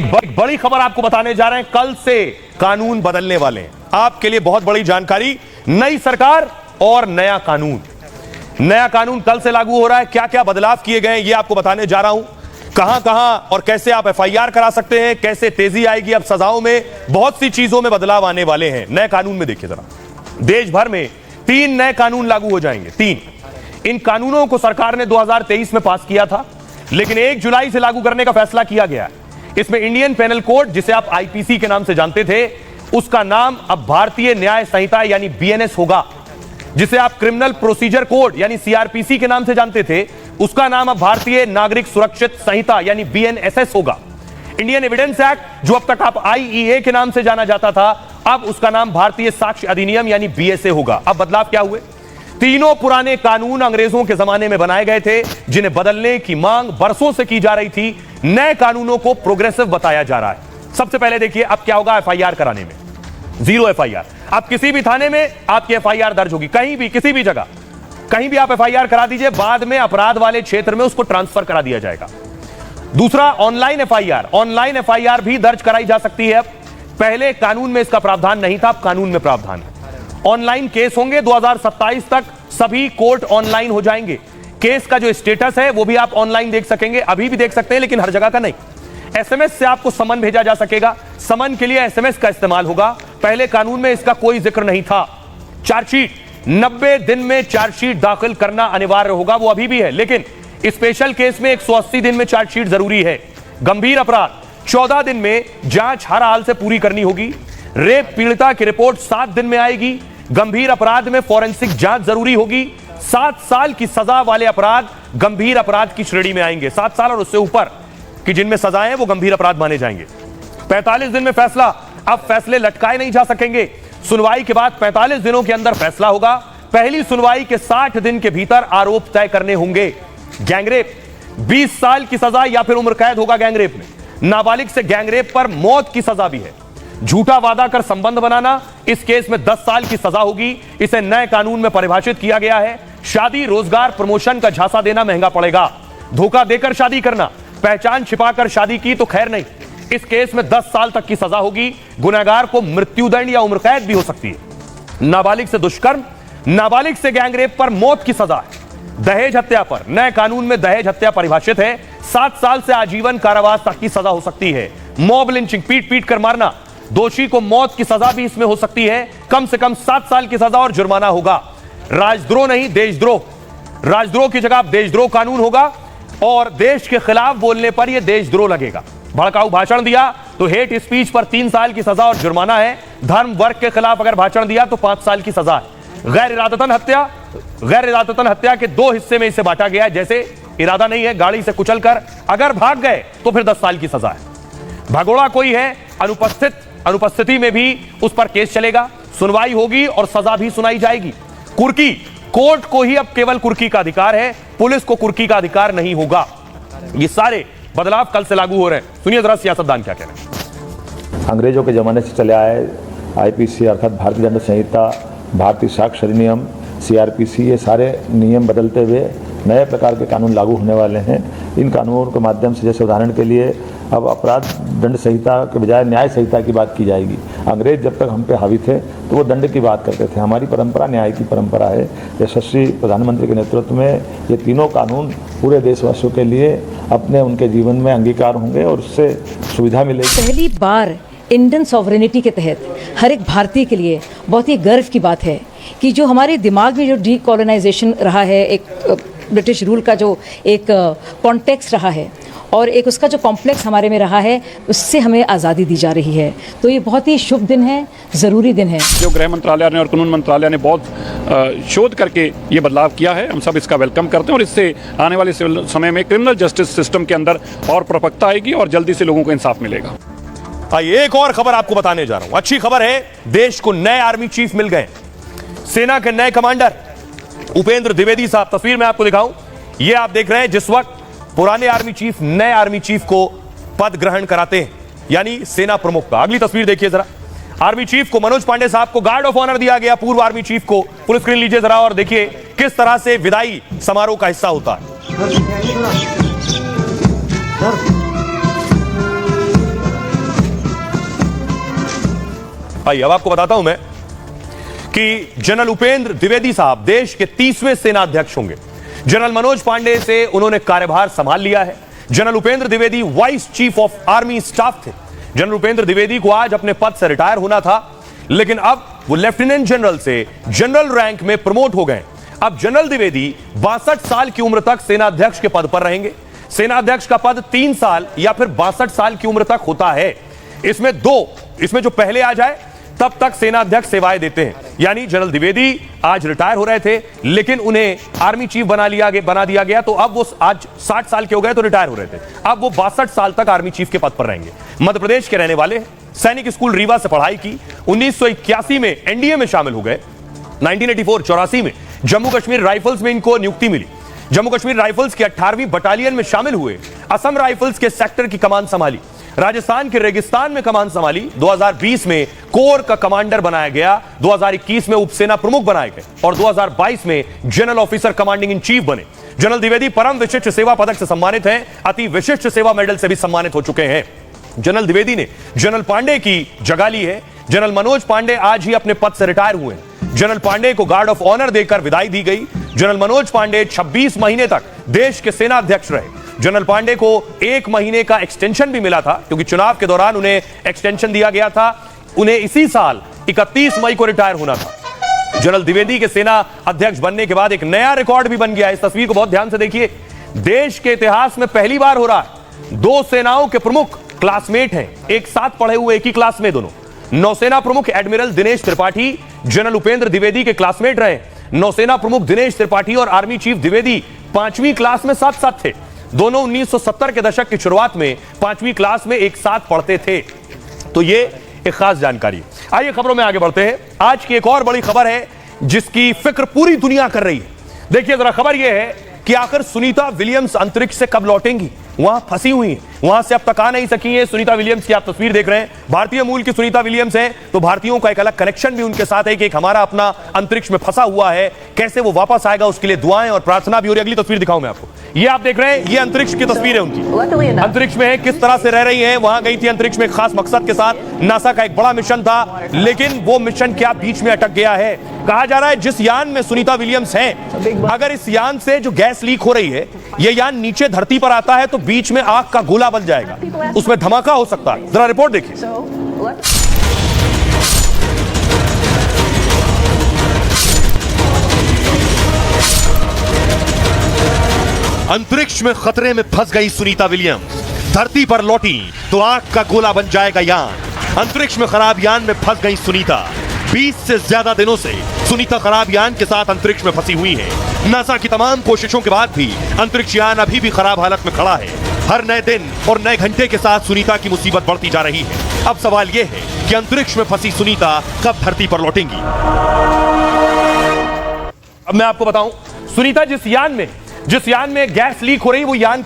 बड़ी खबर आपको बताने जा रहे हैं। कल से कानून बदलने वाले हैं। आपके लिए बहुत बड़ी जानकारी, नई सरकार और नया कानून। नया कानून कल से लागू हो रहा है। क्या क्या बदलाव किए गए हैं ये आपको बताने जा रहा हूं। कहां कहां और कैसे आप एफआईआर करा सकते हैं, कैसे तेजी आएगी अब सजाओं में, बहुत सी चीजों में बदलाव आने वाले हैं नए कानून में। देखिए जरा, देश भर में 3 नए कानून लागू हो जाएंगे। 3 इन कानूनों को सरकार ने 2023 में पास किया था, लेकिन 1 जुलाई से लागू करने का फैसला किया गया है। इसमें इंडियन पेनल कोड, जिसे आप आईपीसी के नाम से जानते थे, उसका नाम अब भारतीय न्याय संहिता यानी बीएनएस होगा। जिसे आप क्रिमिनल प्रोसीजर कोड यानी सीआरपीसी के नाम से जानते थे, उसका नाम अब भारतीय नागरिक सुरक्षित संहिता यानी बीएनएसएस होगा। इंडियन एविडेंस एक्ट, जो अब तक आप आईईए के नाम से जाना जाता था, अब उसका नाम भारतीय साक्ष्य अधिनियम यानी बीएसए होगा। अब बदलाव क्या हुए? तीनों पुराने कानून अंग्रेजों के जमाने में बनाए गए थे, जिन्हें बदलने की मांग बरसों से की जा रही थी। नए कानूनों को प्रोग्रेसिव बताया जा रहा है। सबसे पहले देखिए अब क्या होगा एफआईआर कराने में। 0 एफआईआर। अब किसी भी थाने में आपकी एफआईआर दर्ज होगी, कहीं भी किसी भी जगह कहीं भी आप एफआईआर करा दीजिए, बाद में अपराध वाले क्षेत्र में उसको ट्रांसफर करा दिया जाएगा। दूसरा, ऑनलाइन एफआईआर। ऑनलाइन एफआईआर भी दर्ज कराई जा सकती है। पहले कानून में इसका प्रावधान नहीं था, अब कानून में प्रावधान है। ऑनलाइन केस होंगे। 2027 तक सभी कोर्ट ऑनलाइन हो जाएंगे। केस का जो स्टेटस है वो भी आप ऑनलाइन देख सकेंगे। अभी भी देख सकते हैं, लेकिन हर जगह का नहीं। एसएमएस से आपको समन भेजा जा सकेगा। समन के लिए एसएमएस का इस्तेमाल होगा। पहले कानून में इसका कोई जिक्र नहीं था। चार्जशीट, 90 दिन में चार्जशीट दाखिल करना अनिवार्य होगा, वो अभी भी है, लेकिन स्पेशल केस में 180 दिन में चार्जशीट जरूरी है। गंभीर अपराध 14 दिन में जांच हर हाल से पूरी करनी होगी। रेप पीड़िता की रिपोर्ट 7 दिन में आएगी। गंभीर अपराध में फॉरेंसिक जांच जरूरी होगी। 7 साल की सजा वाले अपराध गंभीर अपराध की श्रेणी में आएंगे। 7 साल और उससे ऊपर कि जिनमें सजाएं वो गंभीर अपराध माने जाएंगे। 45 दिन में फैसला। अब फैसले लटकाए नहीं जा सकेंगे। सुनवाई के बाद 45 दिनों के अंदर फैसला होगा। पहली सुनवाई के 60 दिन के भीतर आरोप तय करने होंगे। गैंगरेप, 20 साल की सजा या फिर उम्र कैद होगा गैंगरेप में। नाबालिग से गैंगरेप पर मौत की सजा भी है। झूठा वादा कर संबंध बनाना, इस केस में 10 साल की सजा होगी। इसे नए कानून में परिभाषित किया गया है। शादी, रोजगार, प्रमोशन का झांसा देना महंगा पड़ेगा। धोखा देकर शादी करना, पहचान छिपाकर शादी की तो खैर नहीं, इस केस में 10 साल तक की सजा होगी। गुनहगार को मृत्युदंड या उम्र कैद भी हो सकती है। नाबालिग से दुष्कर्म, नाबालिग से गैंगरेप पर मौत की सजा है। दहेज हत्या पर नए कानून में दहेज हत्या परिभाषित है। 7 साल से आजीवन कारावास तक की सजा हो सकती है। मॉब लिंचिंग, पीट पीट कर मारना, दोषी को मौत की सजा भी इसमें हो सकती है। कम से कम 7 साल की सजा और जुर्माना होगा। राजद्रोह नहीं, देशद्रोह। राजद्रोह की जगह देशद्रोह कानून होगा और देश के खिलाफ बोलने पर यह देशद्रोह लगेगा। भड़काऊ भाषण दिया तो हेट स्पीच पर 3 साल की सजा और जुर्माना है। धर्म वर्ग के खिलाफ अगर भाषण दिया तो 5 साल की सजा है। गैर इरादतन हत्या के 2 हिस्से में इसे बांटा गया है। जैसे इरादा नहीं है, गाड़ी से कुचलकर अगर भाग गए तो फिर 10 साल की सजा है। भगोड़ा कोई है, अनुपस्थिति में भी उस पर केस चलेगा, सुनवाई होगी और सजा भी सुनाई जाएगी। कुर्की, कोर्ट को ही अब केवल कुर्की का अधिकार है, पुलिस को कुर्की का अधिकार नहीं होगा। ये सारे बदलाव कल से लागू हो रहे हैं। सुनिए जरा सियासतदान क्या कह रहे हैं। अंग्रेजों के जमाने से चले आए आईपीसी अर्थात भारतीय दंड संहिता, भारतीय साक्ष्य अधिनियम, सीआरपीसी, ये सारे नियम बदलते हुए नए प्रकार के कानून लागू होने वाले हैं। इन कानूनों के माध्यम से, जैसे उदाहरण के लिए, अब अपराध दंड संहिता के बजाय न्याय संहिता की बात की जाएगी। अंग्रेज जब तक हम पे हावी थे तो वो दंड की बात करते थे। हमारी परंपरा न्याय की परंपरा है। यशस्वी प्रधानमंत्री के नेतृत्व में ये तीनों कानून पूरे देशवासियों के लिए अपने उनके जीवन में अंगीकार होंगे और उससे सुविधा मिलेगी। पहली बार इंडियन सॉवरेनिटी के तहत हर एक भारतीय के लिए बहुत ही गर्व की बात है कि जो हमारे दिमाग में जो डीकोलोनाइजेशन रहा है, एक ब्रिटिश रूल का जो एक कॉन्टेक्स्ट रहा है और एक उसका जो कॉम्प्लेक्स हमारे में रहा है, उससे हमें आज़ादी दी जा रही है। तो ये बहुत ही शुभ दिन है, ज़रूरी दिन है। जो गृह मंत्रालय ने और कानून मंत्रालय ने बहुत शोध करके ये बदलाव किया है, हम सब इसका वेलकम करते हैं और इससे आने वाले समय में क्रिमिनल जस्टिस सिस्टम के अंदर और प्रपक्ता आएगी और जल्दी से लोगों को इंसाफ मिलेगा। आइए एक और खबर आपको बताने जा रहा हूं। अच्छी खबर है, देश को नए आर्मी चीफ मिल गए। सेना के नए कमांडर उपेंद्र द्विवेदी साहब, तस्वीर में आपको दिखाऊं, ये आप देख रहे हैं जिस वक्त पुराने आर्मी चीफ नए आर्मी चीफ को पद ग्रहण कराते हैं, यानी सेना प्रमुख का। अगली तस्वीर देखिए जरा, आर्मी चीफ को मनोज पांडे साहब को गार्ड ऑफ ऑनर दिया गया। पूर्व आर्मी चीफ को फुल स्क्रीन लीजिए जरा और देखिए किस तरह से विदाई समारोह का हिस्सा होता है। आइए अब आपको बताता हूं मैं कि जनरल उपेंद्र द्विवेदी साहब देश के 30वें सेनाध्यक्ष होंगे। जनरल मनोज पांडे से उन्होंने कार्यभार संभाल लिया है। General Upendra Dwivedi vice chief of army staff थे। जनरल उपेंद्र द्विवेदी को आज अपने पद से रिटायर होना था, लेकिन अब वो लेफ्टिनेंट जनरल से जनरल रैंक में प्रमोट हो गए। अब जनरल द्विवेदी 62 साल की उम्र तक सेनाध्यक्ष के पद पर रहेंगे। सेनाध्यक्ष का पद 3 साल या फिर 62 साल की उम्र तक होता है। इसमें जो पहले आ जाए तब तक सेनाध्यक्ष सेवाएं देते हैं। यानी जनरल द्विवेदी आज रिटायर हो रहे थे, लेकिन उन्हें आर्मी चीफ बना दिया गया, तो अब वो आज 60 साल के हो गए तो रिटायर हो रहे थे, अब वो 62 साल तक आर्मी चीफ के पद पर रहेंगे। मध्य प्रदेश के रहने वाले हैं, सैनिक स्कूल रीवा से पढ़ाई की, 1981 में एनडीए में शामिल हो गए। 1984 में जम्मू कश्मीर राइफल्स में इनको नियुक्ति मिली। जम्मू कश्मीर राइफल्स की 18वीं बटालियन में शामिल हुए। असम राइफल्स के सेक्टर की कमान संभाली। राजस्थान के रेगिस्तान में कमान संभाली। 2020 में कोर का कमांडर बनाया गया। 2021 में उपसेना प्रमुख बनाए गए और 2022 में general officer commanding in chief बने। जनरल द्विवेदी परम विशिष्ट सेवा पदक से सम्मानित हैं। अति विशिष्ट सेवा मेडल से भी सम्मानित हो चुके हैं। जनरल द्विवेदी ने जनरल पांडे की जगह ली है। जनरल मनोज पांडे आज ही अपने पद से रिटायर हुए। जनरल पांडे को गार्ड ऑफ ऑनर देकर विदाई दी गई। जनरल मनोज पांडे 26 महीने तक देश के सेना अध्यक्ष रहे। जनरल पांडे को 1 महीने का एक्सटेंशन भी मिला था, क्योंकि चुनाव के दौरान उन्हें एक्सटेंशन दिया गया था। उन्हें इसी साल 31 मई को रिटायर होना था। जनरल द्विवेदी के सेना अध्यक्ष बनने के बाद एक नया रिकॉर्ड भी बन गया। इस तस्वीर को बहुत ध्यान से देखिए। देश के इतिहास में पहली बार हो रहा है 2 सेनाओं के प्रमुख क्लासमेट हैं, एक साथ पढ़े हुए, एक ही क्लास में दोनों। नौसेना प्रमुख एडमिरल दिनेश त्रिपाठी जनरल उपेंद्र द्विवेदी के क्लासमेट रहे। नौसेना प्रमुख दिनेश त्रिपाठी और आर्मी चीफ द्विवेदी 5वीं क्लास में साथ साथ थे। दोनों 1970 के दशक की शुरुआत में 5वीं क्लास में एक साथ पढ़ते थे। तो ये एक खास जानकारी। आइए खबरों में आगे बढ़ते हैं। आज की एक और बड़ी खबर है जिसकी फिक्र पूरी दुनिया कर रही है। देखिए जरा, खबर यह है कि आखिर सुनीता विलियम्स अंतरिक्ष से कब लौटेंगी। वहां फंसी हुई हैं, वहां से अब तक आ नहीं सकी हैं। सुनीता विलियम्स की आप तस्वीर देख रहे हैं। भारतीय मूल की सुनीता विलियम्स हैं, तो भारतीयों का एक अलग कनेक्शन भी उनके साथ है कि एक हमारा अपना अंतरिक्ष में फंसा हुआ है, कैसे वो वापस आएगा उसके लिए दुआएं और प्रार्थना भी हो रही। अगली तस्वीर दिखाऊं मैं आपको। ये आप देख रहे हैं, ये अंतरिक्ष की तस्वीर है उनकी। अंतरिक्ष में है, किस तरह से रह रही है। वहां गई थी अंतरिक्ष में खास मकसद के साथ। नासा का एक बड़ा मिशन था, लेकिन वो मिशन क्या बीच में अटक गया है। कहा जा रहा है जिस यान में सुनीता विलियम्स हैं, अगर इस यान से जो गैस लीक हो रही है, ये यान नीचे धरती पर आता है तो बीच में आग का गोला बन जाएगा, उसमें धमाका हो सकता है। जरा रिपोर्ट देखिए। अंतरिक्ष में खतरे में फंस गई सुनीता विलियम्स, धरती पर लौटी तो आग का गोला बन जाएगा यान। अंतरिक्ष में खराब यान में फंस गई सुनीता। 20 से ज्यादा दिनों से सुनीता खराब यान के साथ अंतरिक्ष में फंसी हुई है। नासा की तमाम कोशिशों के बाद भी अंतरिक्ष यान अभी भी खराब हालत में खड़ा है। हर नए दिन और नए घंटे के साथ सुनीता की मुसीबत बढ़ती जा रही है। अब सवाल यह है कि अंतरिक्ष में फंसी सुनीता कब धरती पर लौटेंगी। अब मैं आपको बताऊं, सुनीता जिस यान में गैस लीक हो रही, वो यान